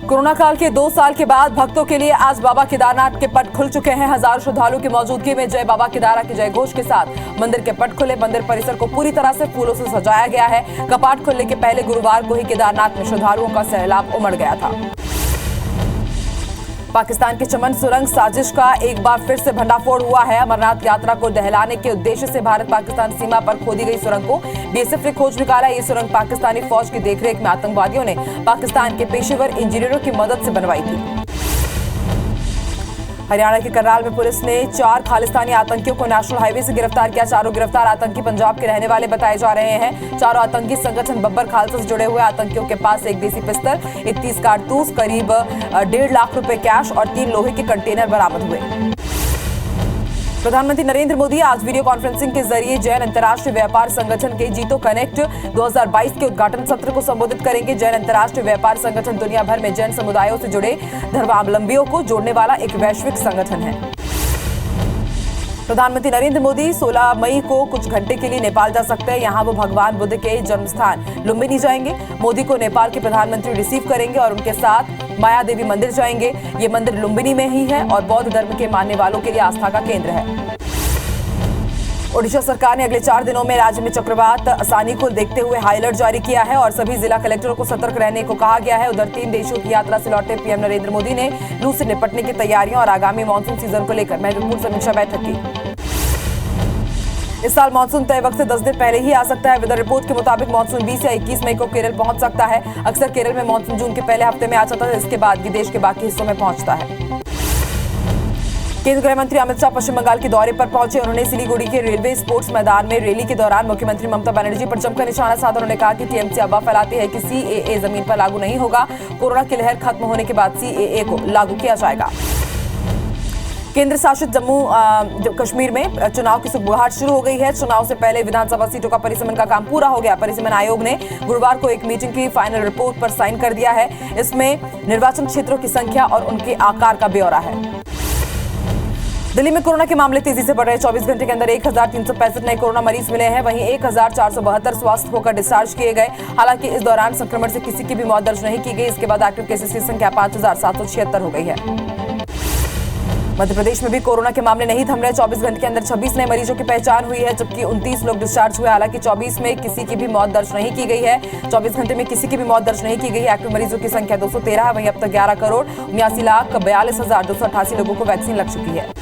Corona काल के 2 साल के बाद भक्तों के लिए आज बाबा केदारनाथ के पट खुल चुके हैं। हजारों श्रद्धालुओं की मौजूदगी में जय बाबा केदारा के जय घोष के साथ मंदिर के पट खुले। मंदिर परिसर को पूरी तरह से फूलों से सजाया गया है। कपाट खुलने के पहले गुरुवार को ही केदारनाथ में श्रद्धालुओं का सैलाब उमड़ गया था। पाकिस्तान की चमन सुरंग साजिश का एक बार फिर से भंडाफोड़ हुआ है। अमरनाथ यात्रा को दहलाने के उद्देश्य से भारत पाकिस्तान सीमा पर खोदी गई सुरंग को बीएसएफ ने खोज निकाला। ये सुरंग पाकिस्तानी फौज की देखरेख में आतंकवादियों ने पाकिस्तान के पेशेवर इंजीनियरों की मदद से बनवाई थी। हरियाणा के करनाल में पुलिस ने 4 खालिस्तानी आतंकियों को नेशनल हाईवे से गिरफ्तार किया। चारों गिरफ्तार आतंकी पंजाब के रहने वाले बताए जा रहे हैं। चारों आतंकी संगठन बब्बर खालसा से जुड़े हुए आतंकियों के पास एक देसी पिस्तौल, 31 कारतूस, करीब 1.5 लाख रुपए कैश और 3 लोहे के कंटेनर बरामद हुए। प्रधानमंत्री नरेंद्र मोदी आज वीडियो कॉन्फ्रेंसिंग के जरिए जैन अंतर्राष्ट्रीय व्यापार संगठन के जीतो कनेक्ट 2022 के उद्घाटन सत्र को संबोधित करेंगे। जैन अंतर्राष्ट्रीय व्यापार संगठन दुनिया भर में जैन समुदायों से जुड़े धर्मावलंबियों को जोड़ने वाला एक वैश्विक संगठन है। प्रधानमंत्री नरेंद्र मोदी 16 मई को कुछ घंटे के लिए नेपाल जा सकते हैं। यहां वो भगवान बुद्ध के जन्म स्थान लुम्बिनी जाएंगे। मोदी को नेपाल के प्रधानमंत्री रिसीव करेंगे और उनके साथ माया देवी मंदिर जाएंगे। ये मंदिर लुम्बिनी में ही है और बौद्ध धर्म के मानने वालों के लिए आस्था का केंद्र है। ओडिशा सरकार ने अगले 4 दिनों में राज्य में चक्रवात असानी को देखते हुए हाई अलर्ट जारी किया है और सभी जिला कलेक्टरों को सतर्क रहने को कहा गया है। उधर 3 देशों की यात्रा से लौटे पीएम नरेंद्र मोदी ने लू से निपटने की तैयारियों और आगामी मानसून सीजन को लेकर महत्वपूर्ण समीक्षा बैठक की। इस साल मानसून तय वक्त से 10 दिन पहले ही आ सकता है। वेदर रिपोर्ट के मुताबिक मानसून 20 या 21 मई को केरल पहुंच सकता है। अक्सर केरल में मानसून जून के पहले हफ्ते में आ जाता है, इसके बाद देश के बाकी हिस्सों में पहुंचता है। केंद्रीय गृह मंत्री अमित शाह पश्चिम बंगाल के दौरे पर पहुंचे। उन्होंने सिलीगुड़ी के रेलवे स्पोर्ट्स मैदान में रैली के दौरान मुख्यमंत्री ममता बनर्जी पर जमकर निशाना साधा। उन्होंने कहा कि टीएमसी अफवाह फैलाती है कि सीएए जमीन पर लागू नहीं होगा। कोरोना की लहर खत्म होने के बाद सीएए को लागू किया जाएगा। केंद्र शासित जम्मू कश्मीर में चुनाव की सुगबुगाहट शुरू हो गई है। चुनाव से पहले विधानसभा सीटों का परिसीमन का काम पूरा हो गया। परिसीमन आयोग ने गुरुवार को एक मीटिंग की फाइनल रिपोर्ट पर साइन कर दिया है। इसमें निर्वाचन क्षेत्रों की संख्या और उनके आकार का ब्यौरा है। दिल्ली में कोरोना के मामले तेजी से बढ़ रहे हैं। 24 घंटे के अंदर 1365 नए कोरोना मरीज मिले हैं। वहीं 1472 स्वस्थ होकर डिस्चार्ज किए गए। हालांकि इस दौरान संक्रमण से किसी की भी मौत दर्ज नहीं की गई। इसके बाद एक्टिव केसेस की संख्या 5776 हो गई है। मध्य प्रदेश में भी कोरोना के मामले नहीं थम रहे। 24 घंटे के अंदर 26 नए मरीजों की पहचान हुई है, जबकि 29 लोग डिस्चार्ज हुए। हालांकि 24 में किसी की भी मौत दर्ज नहीं की गई है। 24 घंटे में किसी की भी मौत दर्ज नहीं की गई है। एक्टिव मरीजों की संख्या 213 है। वहीं अब तक 11,79,42,288 लोगों को वैक्सीन लग चुकी है।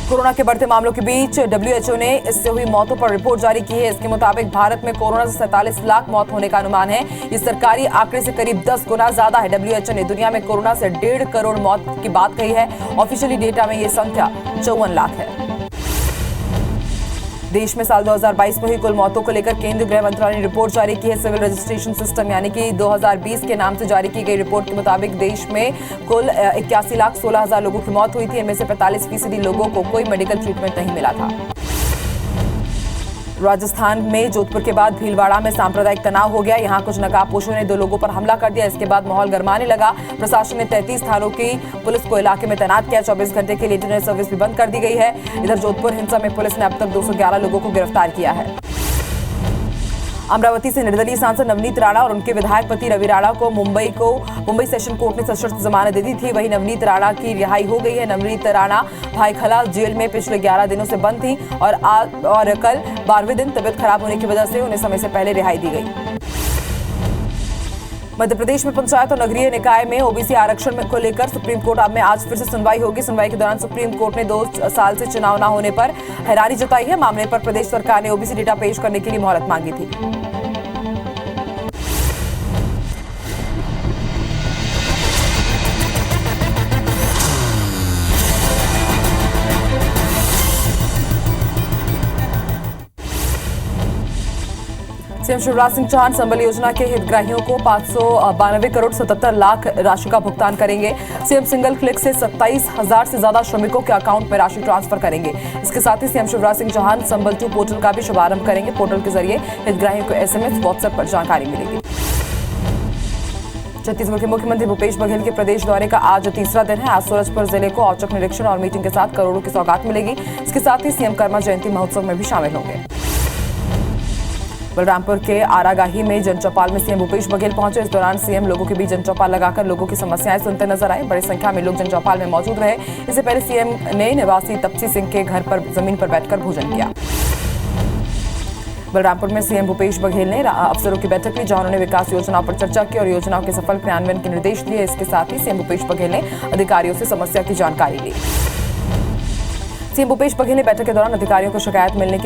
कोरोना के बढ़ते मामलों के बीच डब्ल्यूएचओ ने इससे हुई मौतों पर रिपोर्ट जारी की है। इसके मुताबिक भारत में कोरोना से 47 लाख मौत होने का अनुमान है। इस सरकारी आंकड़े से करीब 10 गुना ज्यादा है। डब्ल्यूएचओ ने दुनिया में कोरोना से 1.5 करोड़ मौत की बात कही है। ऑफिशियली डेटा में ये संख्या 54 लाख है। देश में साल 2022 में हुई कुल मौतों को लेकर केंद्रीय गृह मंत्रालय ने रिपोर्ट जारी की है। सिविल रजिस्ट्रेशन सिस्टम यानी कि 2020 के नाम से जारी की गई रिपोर्ट के मुताबिक देश में कुल 81,16,000 लोगों की मौत हुई थी। इनमें से 45% लोगों को कोई मेडिकल ट्रीटमेंट नहीं मिला था। राजस्थान में जोधपुर के बाद भीलवाड़ा में सांप्रदायिक तनाव हो गया। यहां कुछ नकाबपोशों ने 2 लोगों पर हमला कर दिया। इसके बाद माहौल गरमाने लगा। प्रशासन ने 33 थानों की पुलिस को इलाके में तैनात किया। 24 घंटे के लिए इंटरनेट सर्विस भी बंद कर दी गई है। इधर जोधपुर हिंसा में पुलिस ने अब तक 211 लोगों को गिरफ्तार किया है। अमरावती से निर्दलीय सांसद नवनीत राणा और उनके विधायक पति रवि राणा को मुंबई सेशन कोर्ट ने सशर्त जमानत दे दी थी। वहीं नवनीत राणा की रिहाई हो गई है। नवनीत राणा भाईखला जेल में पिछले 11 दिनों से बंद थी और कल 12वें दिन तबियत खराब होने की वजह से उन्हें समय से पहले रिहाई दी गई। मध्य प्रदेश में पंचायत और नगरीय निकाय में ओबीसी आरक्षण को लेकर सुप्रीम कोर्ट में आज फिर से सुनवाई होगी। सुनवाई के दौरान सुप्रीम कोर्ट ने 2 साल से चुनाव न होने पर हैरानी जताई है। मामले पर प्रदेश सरकार ने ओबीसी डेटा पेश करने के लिए मोहलत मांगी थी। सीएम शिवराज सिंह चौहान संबल योजना के हितग्राहियों को 592 करोड़ 77 लाख राशि का भुगतान करेंगे। सीएम सिंगल क्लिक से 27,000 से ज्यादा श्रमिकों के अकाउंट में राशि ट्रांसफर करेंगे। इसके साथ ही सीएम शिवराज सिंह चौहान संबल 2 पोर्टल का भी शुभारंभ करेंगे। पोर्टल के जरिए हितग्राहियों को एसएमएस, व्हाट्सएप पर जानकारी मिलेगी। छत्तीसगढ़ के मुख्यमंत्री भूपेश बघेल के प्रदेश दौरे का आज तीसरा दिन है। आज सूरजपुर जिले को औचक निरीक्षण और मीटिंग के साथ करोड़ों की सौगात मिलेगी। इसके साथ ही सीएम कर्मा जयंती महोत्सव में भी शामिल होंगे। बलरामपुर के आरागाही में जनचौपाल में सीएम भूपेश बघेल पहुंचे। इस दौरान सीएम लोगों के बीच जनचौपाल लगाकर लोगों की समस्याएं सुनते नजर आए। बड़ी संख्या में लोग जनचौपाल में मौजूद रहे। इससे पहले सीएम ने निवासी तपसी सिंह के घर पर जमीन पर बैठकर भोजन किया। बलरामपुर में सीएम भूपेश बघेल ने अफसरों की बैठक ली, जहां उन्होंने विकास योजनाओं पर चर्चा की और योजनाओं के सफल क्रियान्वयन के निर्देश दिए। इसके साथ ही सीएम भूपेश बघेल ने अधिकारियों से समस्या की जानकारी ली। सीएम भूपेश बघेल ने बैठक के दौरान अधिकारियों को शिकायत मिलने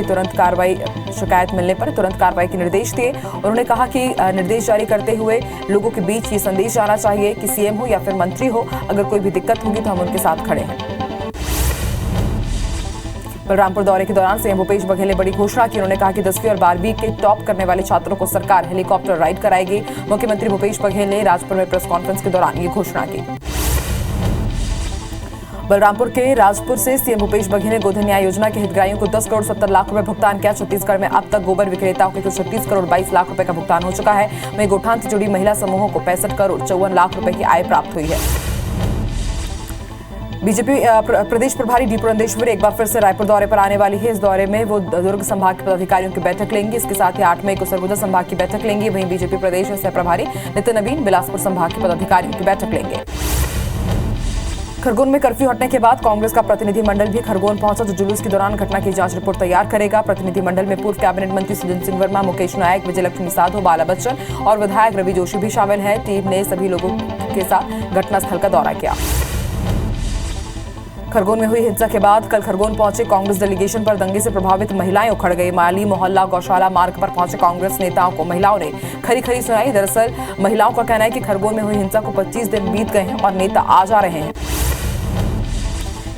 पर तुरंत कार्रवाई के निर्देश दिए। उन्होंने कहा कि निर्देश जारी करते हुए लोगों के बीच ये संदेश जाना चाहिए कि सीएम हो या फिर मंत्री हो, अगर कोई भी दिक्कत होगी तो हम उनके साथ खड़े हैं। बलरामपुर दौरे के दौरान सीएम भूपेश बघेल ने बड़ी घोषणा की। उन्होंने कहा कि 10वीं और 12वीं के टॉप करने वाले छात्रों को सरकार हेलीकॉप्टर राइड कराएगी। मुख्यमंत्री भूपेश बघेल ने राजपुर में प्रेस कॉन्फ्रेंस के दौरान ये घोषणा की। बलरामपुर के राजपुर से सीएम भूपेश बघेल ने गोधन न्याय योजना के हितग्राहियों को 10 करोड़ 70 लाख रुपए भुगतान किया। छत्तीसगढ़ में अब तक गोबर विक्रेताओं के 36 करोड़ 22 लाख रुपए का भुगतान हो चुका है। वहीं गोठान से जुड़ी महिला समूहों को 65 करोड़ 54 लाख रुपए की आय प्राप्त हुई है। बीजेपी प्रदेश प्रभारी डी पुरंदेश्वरी एक बार फिर से रायपुर दौरे पर आने वाली है। इस दौरे में वो दुर्ग संभाग के पदाधिकारियों की बैठक लेंगी। इसके साथ ही 8 मई को सरगुजा संभाग की बैठक लेंगी। वहीं बीजेपी प्रदेश सह प्रभारी नितिन नवीन बिलासपुर संभाग के पदाधिकारियों की बैठक लेंगे। खरगोन में कर्फ्यू हटने के बाद कांग्रेस का प्रतिनिधिमंडल भी खरगोन पहुंचा, जो जुलूस के दौरान घटना की जांच रिपोर्ट तैयार करेगा। प्रतिनिधिमंडल में पूर्व कैबिनेट मंत्री सुजन सिंह वर्मा, मुकेश नायक, विजयलक्ष्मी साधो, बाला बच्चन और विधायक रवि जोशी भी शामिल हैं। टीम ने सभी लोगों के साथ घटनास्थल का दौरा किया। खरगोन में हुई हिंसा के बाद कल खरगोन पहुंचे कांग्रेस डेलीगेशन पर दंगे से प्रभावित महिलाएं उखड़ गई। माली मोहल्ला गौशाला मार्ग पर पहुंचे कांग्रेस नेताओं को महिलाओं ने खरी खरी सुनाई। दरअसल महिलाओं का कहना है कि खरगोन में हुई हिंसा को 25 दिन बीत गए हैं और नेता आ जा रहे हैं।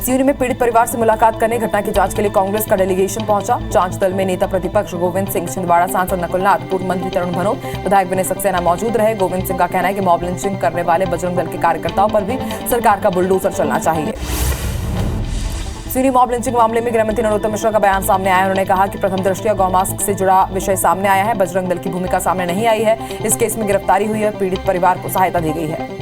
सिवनी में पीड़ित परिवार से मुलाकात करने घटना की जांच के लिए कांग्रेस का डेलीगेशन पहुंचा। जांच दल में नेता प्रतिपक्ष गोविंद सिंह, छिंदवाड़ा सांसद नकुलनाथ, पूर्व मंत्री तरुण भनोत, विधायक विनय सक्सेना मौजूद रहे। गोविंद सिंह का कहना है कि मॉब लिंचिंग करने वाले बजरंग दल के कार्यकर्ताओं पर भी सरकार का बुलडोजर चलना चाहिए। सिवनी मॉब लिंचिंग मामले में गृहमंत्री नरोत्तम मिश्रा का बयान सामने आया। उन्होंने कहा कि प्रथम दृष्टया गौमांस से जुड़ा विषय सामने आया है, बजरंग दल की भूमिका सामने नहीं आई है। इस केस में गिरफ्तारी हुई है और पीड़ित परिवार को सहायता दी गई है।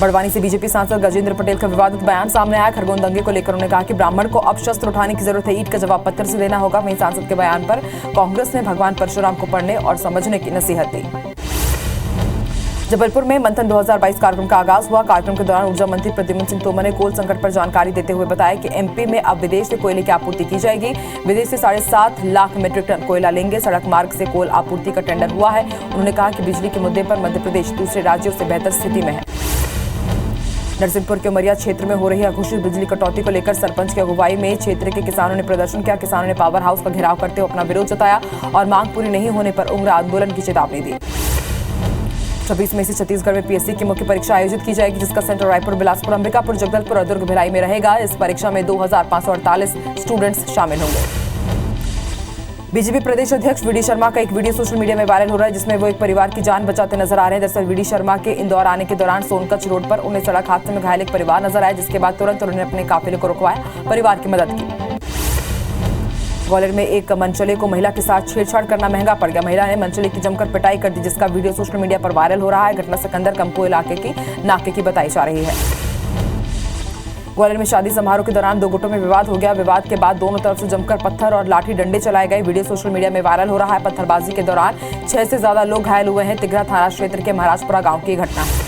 बड़वानी से बीजेपी सांसद गजेंद्र पटेल का विवादित बयान सामने आया। खरगोन दंगे को लेकर उन्होंने कहा कि ब्राह्मण को अब शस्त्र उठाने की जरूरत है, ईंट का जवाब पत्थर से देना होगा। वहीं सांसद के बयान पर कांग्रेस ने भगवान परशुराम को पढ़ने और समझने की नसीहत दी। जबलपुर में मंथन 2022 कार्यक्रम का आगाज हुआ। कार्यक्रम के दौरान ऊर्जा मंत्री प्रद्युम्न सिंह तोमर ने कोल संकट पर जानकारी देते हुए बताया कि एमपी में अब विदेश से कोयले की आपूर्ति की जाएगी। विदेश से 7.5 लाख मीट्रिक टन कोयला लेंगे। सड़क मार्ग से कोल आपूर्ति का टेंडर हुआ है। उन्होंने कहा कि बिजली के मुद्दे पर मध्य प्रदेश दूसरे राज्यों से बेहतर स्थिति में है। नरसिंहपुर के उमरिया क्षेत्र में हो रही अघोषित बिजली कटौती को लेकर सरपंच की अगुवाई में क्षेत्र के किसानों ने प्रदर्शन किया। किसानों ने पावर हाउस का घेराव करते हुए अपना विरोध जताया और मांग पूरी नहीं होने पर उग्र आंदोलन की चेतावनी दी। 26 मई से छत्तीसगढ़ में पीएससी की मुख्य परीक्षा आयोजित की जाएगी, जिसका सेंटर रायपुर, बिलासपुर, अंबिकापुर, जगदलपुर और दुर्ग भिलाई में रहेगा। इस परीक्षा में 2548 स्टूडेंट्स शामिल होंगे। बीजेपी प्रदेश अध्यक्ष वीडी शर्मा का एक वीडियो सोशल मीडिया में वायरल हो रहा है, जिसमें वो एक परिवार की जान बचाते नजर आ रहे हैं। दरअसल वीडी शर्मा के इंदौर आने के दौरान सोनकच्छ रोड पर उन्हें सड़क हादसे में घायल एक परिवार नजर आया, जिसके बाद तुरंत उन्होंने अपने काफिले को रुकवाया, परिवार की मदद की। ग्वालियर में एक मनचले को महिला के साथ छेड़छाड़ करना महंगा पड़ गया। महिला ने मनचले की जमकर पिटाई कर दी, जिसका वीडियो सोशल मीडिया पर वायरल हो रहा है। घटना सिकंदर कंपो इलाके की नाके की बताई जा रही है। ग्वालियर में शादी समारोह के दौरान 2 गुटों में विवाद हो गया। विवाद के बाद दोनों तरफ से जमकर पत्थर और लाठी डंडे चलाए गए। वीडियो सोशल मीडिया में वायरल हो रहा है। पत्थरबाजी के दौरान 6 से ज्यादा लोग घायल हुए हैं। तिघरा थाना क्षेत्र के महाराजपुरा गांव की घटना है।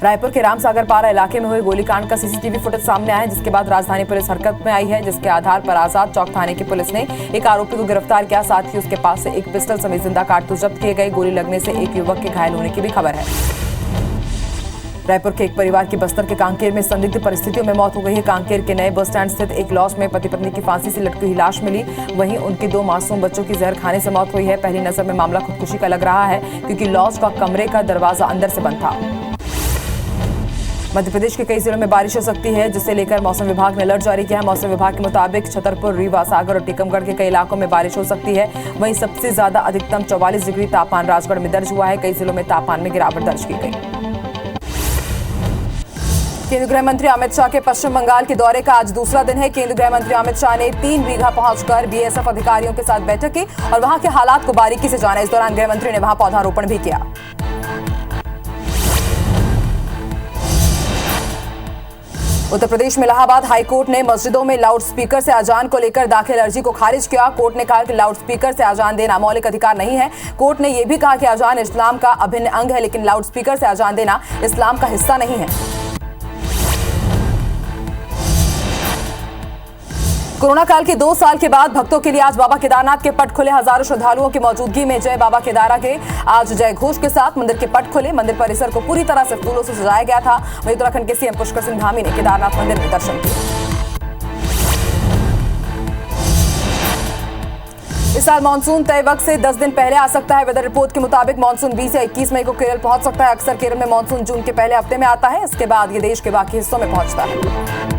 रायपुर के रामसागर पारा इलाके में हुए गोलीकांड का सीसीटीवी फुटेज सामने आया है, जिसके बाद राजधानी पुलिस हरकत में आई है, जिसके आधार पर आजाद चौक थाने की पुलिस ने एक आरोपी को गिरफ्तार किया। साथ ही उसके पास से एक पिस्टल समेत जिंदा कारतूस जब्त किए गए। गोली लगने से एक युवक के घायल होने की भी खबर है। रायपुर के एक परिवार की बस्तर के कांकेर में संदिग्ध परिस्थितियों में मौत हो गई है। कांकेर के नए बस स्टैंड स्थित एक लॉज में पति पत्नी की फांसी से लटकी हुई लाश मिली। वहीं उनके 2 मासूम बच्चों की जहर खाने से मौत हुई है। पहली नजर में मामला खुदकुशी का लग रहा है, क्योंकि लॉज का कमरे का दरवाजा अंदर से बंद था। मध्य प्रदेश के कई जिलों में बारिश हो सकती है, जिसे लेकर मौसम विभाग ने अलर्ट जारी किया है। मौसम विभाग के मुताबिक छतरपुर, रीवा, सागर और टीकमगढ़ के कई इलाकों में बारिश हो सकती है। वहीं सबसे ज्यादा अधिकतम 44 डिग्री तापमान राजगढ़ में दर्ज हुआ है। कई जिलों में तापमान में गिरावट दर्ज की गई। केंद्रीय गृह मंत्री अमित शाह के पश्चिम बंगाल के दौरे का आज दूसरा दिन है। केंद्रीय गृह मंत्री अमित शाह ने 3 बीघा पहुंचकर बीएसएफ अधिकारियों के साथ बैठक की और वहां के हालात को बारीकी से जाना। इस दौरान गृह मंत्री ने वहां पौधारोपण भी किया। उत्तर प्रदेश में इलाहाबाद हाईकोर्ट ने मस्जिदों में लाउड स्पीकर से अजान को लेकर दाखिल अर्जी को खारिज किया। कोर्ट ने कहा कि लाउड स्पीकर से अजान देना मौलिक अधिकार नहीं है। कोर्ट ने यह भी कहा कि अजान इस्लाम का अभिन्न अंग है, लेकिन लाउड स्पीकर से अजान देना इस्लाम का हिस्सा नहीं है। कोरोना काल के 2 साल के बाद भक्तों के लिए आज बाबा केदारनाथ के पट खुले। हजारों श्रद्धालुओं की मौजूदगी में जय बाबा केदारा के आज जय घोष के साथ मंदिर के पट खुले। मंदिर परिसर को पूरी तरह से फूलों से सजाया गया था। वहीं उत्तराखंड के सीएम पुष्कर सिंह धामी ने केदारनाथ मंदिर में दर्शन किए। इस साल मानसून तय वक्त से 10 दिन पहले आ सकता है। वेदर रिपोर्ट के मुताबिक मानसून 20 या 21 मई को केरल पहुंच सकता है। अक्सर केरल में मानसून जून के पहले हफ्ते में आता है, इसके बाद ये देश के बाकी हिस्सों में पहुंचता है।